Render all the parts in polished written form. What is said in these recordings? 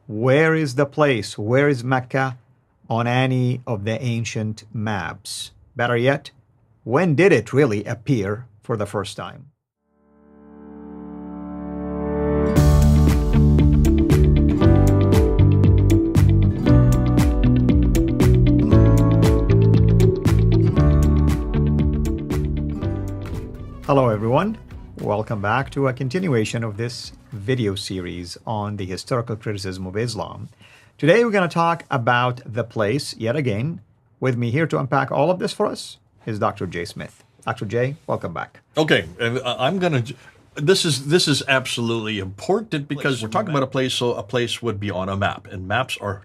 where is the place, where is Mecca on any of the ancient maps? Better yet, when did it really appear for the first time? Hello everyone, welcome back to a continuation of this video series on the historical criticism of Islam. Today we're going to talk about the place yet again. With me here to unpack all of this for us is Dr. Jay Smith. Dr. Jay, welcome back. Okay, and I'm going to. This is absolutely important because we're talking about a place, so a place would be on a map, and maps are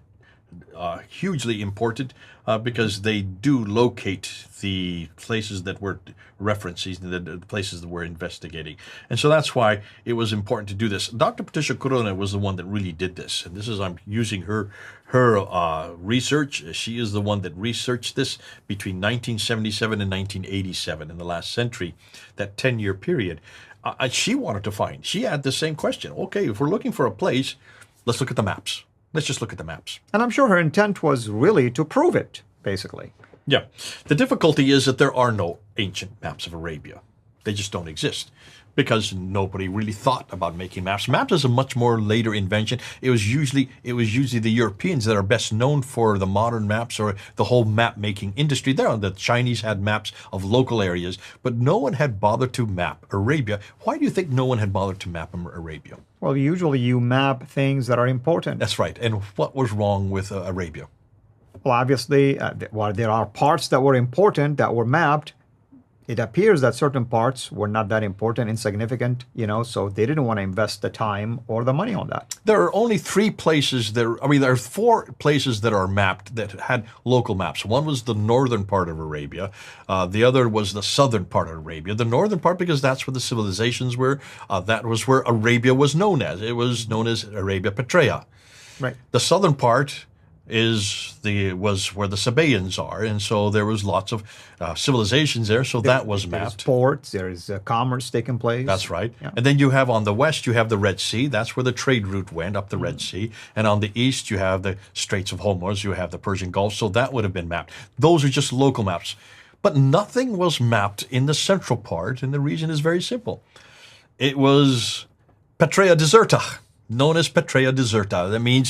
hugely important because they do locate the places that we're referencing, the places that we're investigating. And so that's why it was important to do this. Dr. Patricia Corona was the one that really did this. And this is, I'm using her research. She is the one that researched this between 1977 and 1987 in the last century, that 10-year period. She wanted to find, she had the same question. Okay, if we're looking for a place, let's look at the maps. Let's just look at the maps. And I'm sure her intent was really to prove it, basically. Yeah. The difficulty is that there are no ancient maps of Arabia. They just don't exist because nobody really thought about making maps. Maps is a much more later invention. It was usually the Europeans that are best known for the modern maps or the whole map making industry. The Chinese had maps of local areas, but no one had bothered to map Arabia. Why do you think no one had bothered to map Arabia? Well, usually you map things that are important. That's right. And what was wrong with Arabia? Well, obviously, while there are parts that were important that were mapped, it appears that certain parts were not that important, insignificant, so they didn't want to invest the time or the money on that. There are only three places there are four places that are mapped that had local maps. One was the northern part of Arabia. The other was the southern part of Arabia. The northern part, because that's where the civilizations were. That was where Arabia was known as. It was known as Arabia Petraea. Right. The southern part was where the Sabaeans are, and so there was lots of civilizations there, so that was mapped. There's ports, there's commerce taking place. That's right. Yeah. And then you have on the west, you have the Red Sea. That's where the trade route went, up the Red Sea. And on the east, you have the Straits of Hormuz, you have the Persian Gulf, so that would have been mapped. Those are just local maps. But nothing was mapped in the central part, and the reason is very simple. It was Petraea Deserta, known as Petraea Deserta. That means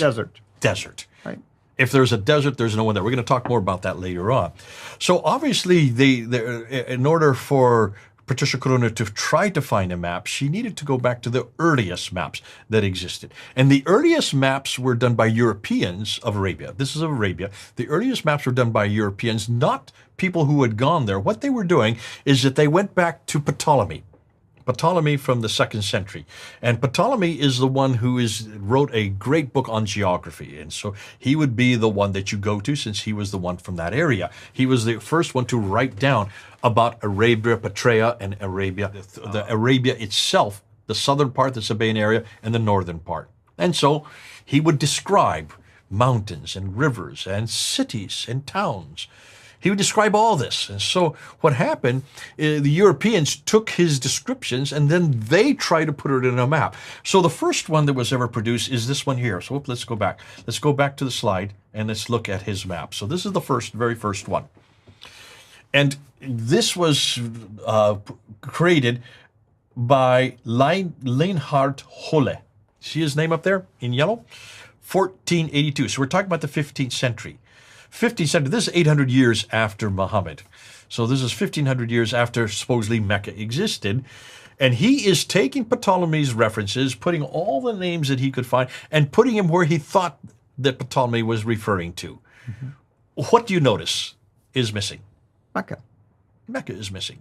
desert. Right. If there's a desert, there's no one there. We're going to talk more about that later on. So obviously, in order for Patricia Corona to try to find a map, she needed to go back to the earliest maps that existed. And the earliest maps were done by Europeans of Arabia. This is of Arabia. The earliest maps were done by Europeans, not people who had gone there. What they were doing is that they went back to Ptolemy from the 2nd century. And Ptolemy is the one who wrote a great book on geography. And so he would be the one that you go to since he was the one from that area. He was the first one to write down about Arabia Petraea and Arabia, the Arabia itself, the southern part, the Sabaean area, and the northern part. And so he would describe mountains and rivers and cities and towns. He would describe all this. And so what happened, the Europeans took his descriptions and then they tried to put it in a map. So the first one that was ever produced is this one here. So let's go back. Let's go back to the slide and let's look at his map. So this is the very first one. And this was created by Leonhard Holle. See his name up there in yellow? 1482. So we're talking about the 15th century. 15th century, this is 800 years after Muhammad. So this is 1500 years after supposedly Mecca existed. And he is taking Ptolemy's references, putting all the names that he could find, and putting him where he thought that Ptolemy was referring to. Mm-hmm. What do you notice is missing? Mecca. Mecca is missing.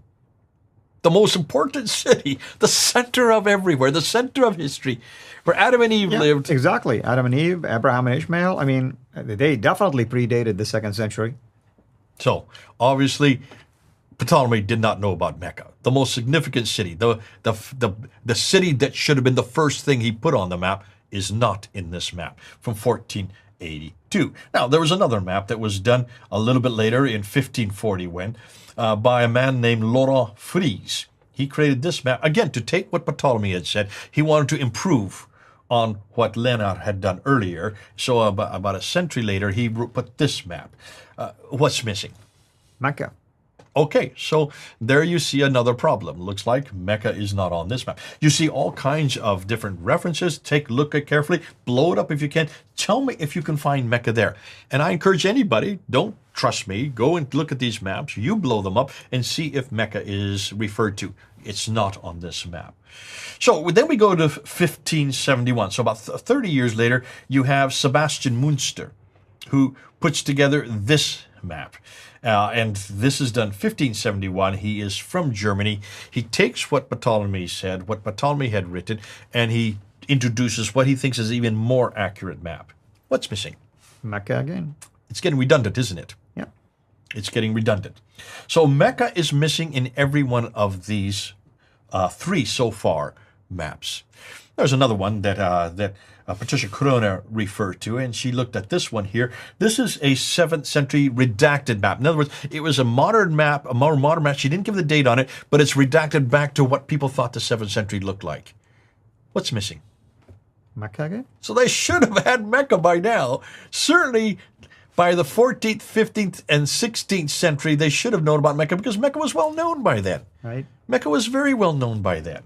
The most important city, the center of everywhere, the center of history, where Adam and Eve lived. Exactly. Adam and Eve, Abraham and Ishmael. I mean, they definitely predated the 2nd century. So, obviously, Ptolemy did not know about Mecca, the most significant city. The city that should have been the first thing he put on the map is not in this map from 1482. Now, there was another map that was done a little bit later in 1540 by a man named Laurent Fries. He created this map, again, to take what Ptolemy had said. He wanted to improve on what Leonard had done earlier. So about a century later, he put this map. What's missing? Mecca. Okay, so there you see another problem. Looks like Mecca is not on this map. You see all kinds of different references. Take a look at carefully. Blow it up if you can. Tell me if you can find Mecca there. And I encourage anybody, don't trust me, go and look at these maps. You blow them up and see if Mecca is referred to. It's not on this map. So then we go to 1571. So about 30 years later, you have Sebastian Münster, who puts together this map. And this is done 1571. He is from Germany. He takes what Ptolemy said, what Ptolemy had written, and he introduces what he thinks is an even more accurate map. What's missing? Mecca again. It's getting redundant, isn't it? Yeah. It's getting redundant. So Mecca is missing in every one of these three so far maps. There's another one that Patricia Corona referred to, and she looked at this one here. This is a 7th century redacted map. In other words, it was a modern map, a more modern map. She didn't give the date on it, but it's redacted back to what people thought the 7th century looked like. What's missing? Mecca again? So they should have had Mecca by now. Certainly by the 14th, 15th, and 16th century, they should have known about Mecca because Mecca was well known by then. Right. Mecca was very well known by then.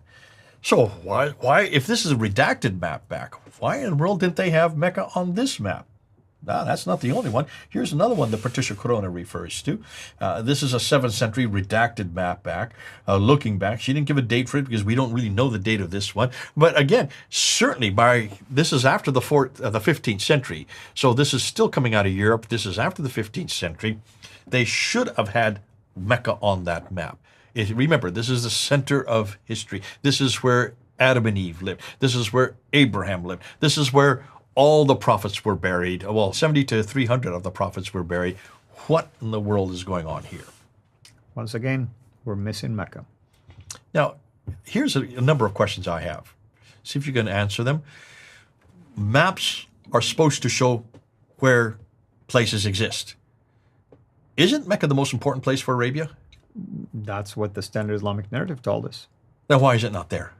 So why, if this is a redacted map back, why in the world didn't they have Mecca on this map? Now, that's not the only one. Here's another one that Patricia Corona refers to. This is a 7th century redacted map back, looking back. She didn't give a date for it because we don't really know the date of this one. But again, certainly this is after the 15th century. So this is still coming out of Europe. This is after the 15th century. They should have had Mecca on that map. Remember, this is the center of history. This is where Adam and Eve lived. This is where Abraham lived. This is where all the prophets were buried. Well, 70 to 300 of the prophets were buried. What in the world is going on here? Once again, we're missing Mecca. Now, here's a number of questions I have. See if you can answer them. Maps are supposed to show where places exist. Isn't Mecca the most important place for Arabia? That's what the standard Islamic narrative told us. Then why is it not there?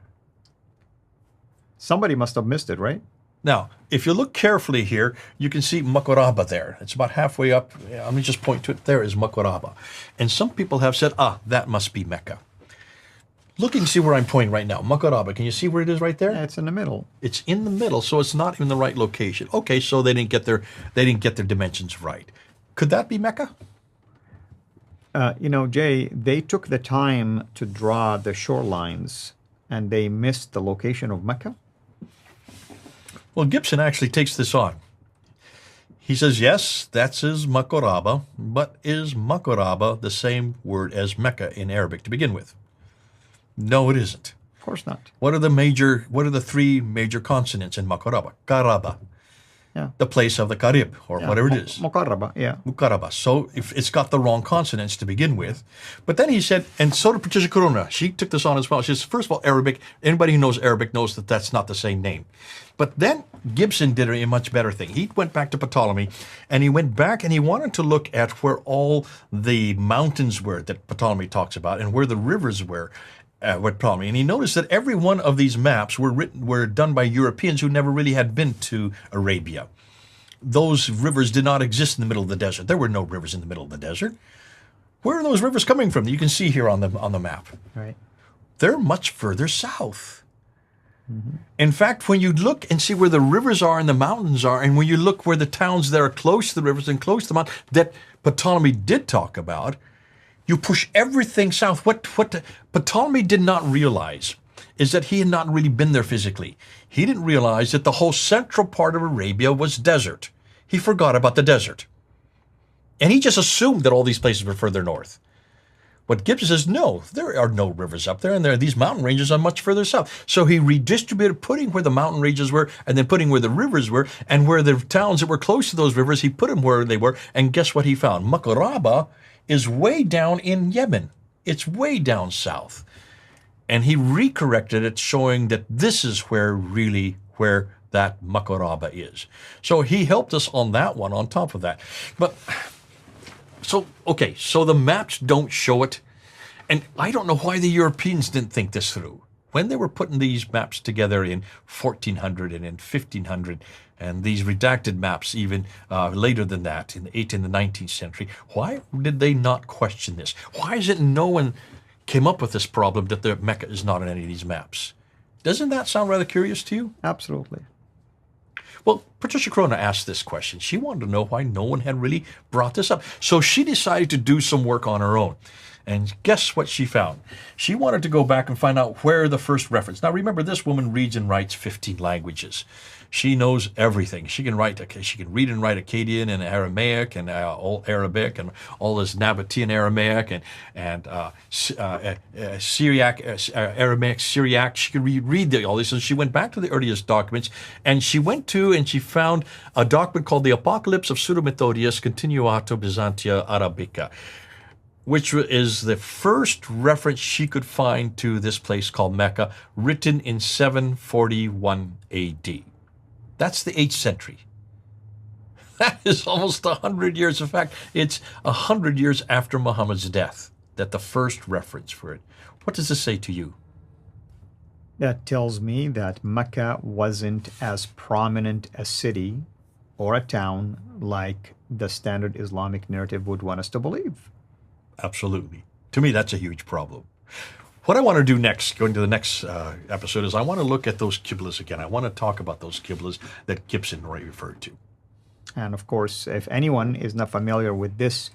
Somebody must have missed it, right? Now, if you look carefully here, you can see Makoraba there. It's about halfway up. Let me just point to it. There is Makoraba. And some people have said, that must be Mecca. Look and see where I'm pointing right now. Makoraba. Can you see where it is right there? Yeah, it's in the middle. It's in the middle, so it's not in the right location. Okay, so they didn't get their dimensions right. Could that be Mecca? Jay, they took the time to draw the shorelines and they missed the location of Mecca. Well, Gibson actually takes this on. He says, yes, that's his Makoraba, but is Makoraba the same word as Mecca in Arabic to begin with? No, it isn't. Of course not. What are the three major consonants in Makoraba? Karaba. Yeah. The place of the Karib, or whatever it is. Mukarraba, yeah. Mukaraba. So if it's got the wrong consonants to begin with. But then he said, and so did Patricia Corona. She took this on as well. She says, first of all, Arabic, anybody who knows Arabic knows that that's not the same name. But then Gibson did a much better thing. He went back to Ptolemy, and he went back and he wanted to look at where all the mountains were that Ptolemy talks about and where the rivers were. With Ptolemy, and he noticed that every one of these maps were done by Europeans who never really had been to Arabia. Those rivers did not exist in the middle of the desert. There were no rivers in the middle of the desert. Where are those rivers coming from? You can see here on the map. Right. They're much further south. Mm-hmm. In fact, when you look and see where the rivers are and the mountains are, and when you look where the towns that are close to the rivers and close to the mountains that Ptolemy did talk about, you push everything south. What Ptolemy did not realize is that he had not really been there physically. He didn't realize that the whole central part of Arabia was desert. He forgot about the desert. And he just assumed that all these places were further north. What Gibson says, no, there are no rivers up there, and these mountain ranges are much further south. So he redistributed, putting where the mountain ranges were, and then putting where the rivers were, and where the towns that were close to those rivers, he put them where they were, and guess what he found? Makoraba is way down in Yemen. It's way down south. And he recorrected it, showing that this is where that Makoraba is. So he helped us on that one, on top of that. But, so the maps don't show it. And I don't know why the Europeans didn't think this through. when they were putting these maps together in 1400 and in 1500, and these redacted maps even later than that, in the 18th and the 19th century, why did they not question this? Why is it no one came up with this problem that the Mecca is not on any of these maps? Doesn't that sound rather curious to you? Absolutely. Well, Patricia Corona asked this question. She wanted to know why no one had really brought this up. So she decided to do some work on her own. And guess what she found? She wanted to go back and find out where the first reference. Now remember, this woman reads and writes 15 languages. She knows everything. She can write. She can read and write Akkadian and Aramaic and all Arabic and all this Nabatean Aramaic and Syriac, Aramaic, Syriac. She could read all this. And she went back to the earliest documents, and she found a document called the Apocalypse of Pseudo-Methodius Continuato Byzantia Arabica, which is the first reference she could find to this place called Mecca, written in 741 AD. That's the 8th century. That is almost 100 years. In fact, it's 100 years after Muhammad's death that the first reference for it. What does this say to you? That tells me that Mecca wasn't as prominent a city or a town like the standard Islamic narrative would want us to believe. Absolutely. To me, that's a huge problem. What I want to do next, going to the next episode, is I want to look at those qiblas again. I want to talk about those qiblas that Gibson referred to. And of course, if anyone is not familiar with this,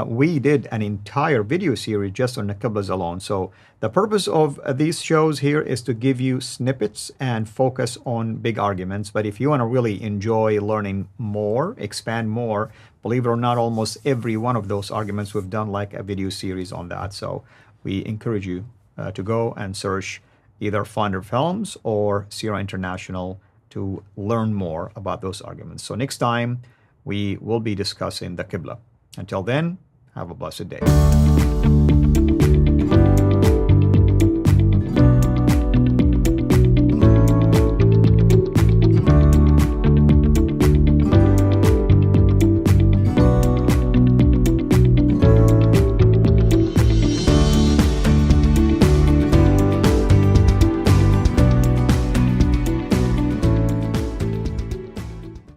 we did an entire video series just on the qiblas alone. So the purpose of these shows here is to give you snippets and focus on big arguments. But if you want to really enjoy learning more, expand more, believe it or not, almost every one of those arguments we've done like a video series on that. So we encourage you to go and search either Finder Films or Sierra International to learn more about those arguments. So next time we will be discussing the Qibla. Until then, have a blessed day.